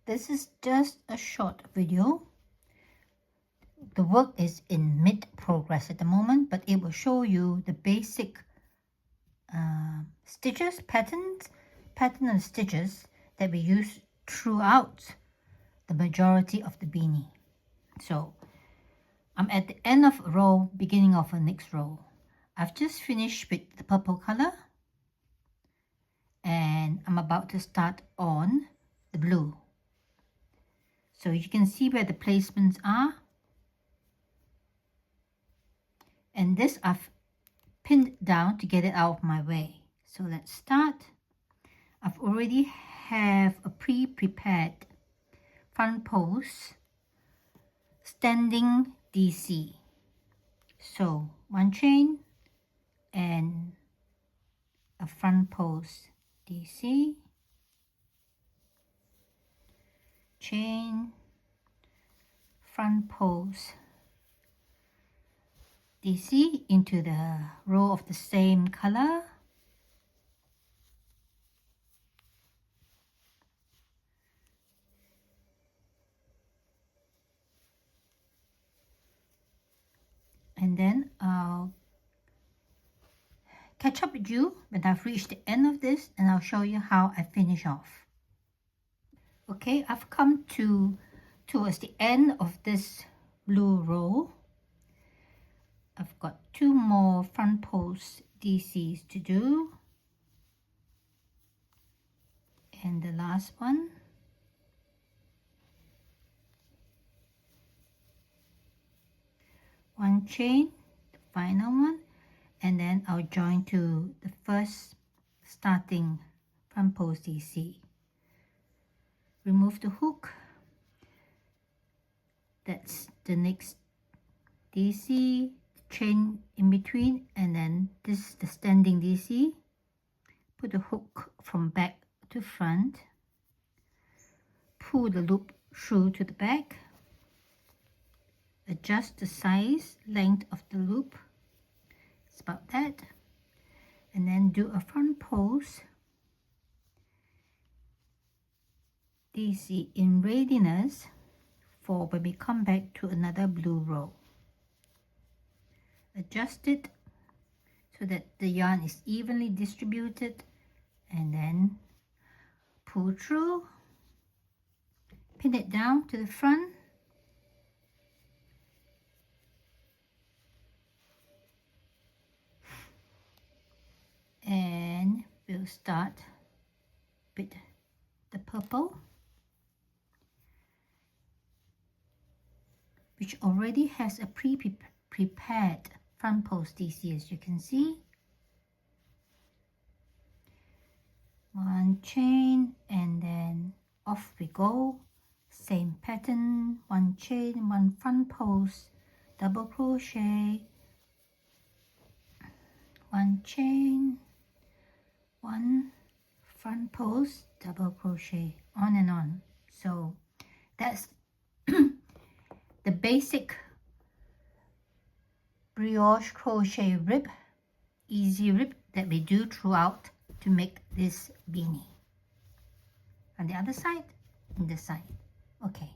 This is just a short video. The work is in mid-progress at the moment, but it will show you the basic stitches, pattern and stitches that we use throughout the majority of the beanie. So I'm at the end of a row, beginning of a next row. I've just finished with the purple color and I'm about to start on the blue. So you can see where the placements are. And this I've pinned down to get it out of my way. So let's start. I've already have a pre-prepared front post standing DC. So one chain and a front post DC, chain, front post DC into the row of the same color, and then I'll catch up with you when I've reached the end of this and I'll show you how I finish off. Okay, I've come towards the end of this blue row. I've got 2 more front post DCs to do. And the last one. One chain, the final one, and then I'll join to the first starting front post DC. Remove the hook. That's the next DC, chain in between, and then this is the standing DC. Put the hook from back to front. Pull the loop through to the back. Adjust the size, length of the loop. It's about that. And then do a front post DC in readiness for when we come back to another blue row. Adjust it so that the yarn is evenly distributed, and then pull through, pin it down to the front, and we'll start with the purple, which already has a pre-prepared front post DC, as you can see. One chain and then off we go. Same pattern, one chain, one front post, double crochet, one chain, one front post, double crochet, on and on. So that's the basic brioche crochet rib, easy rib that we do throughout to make this beanie. On the other side, and this side. Okay.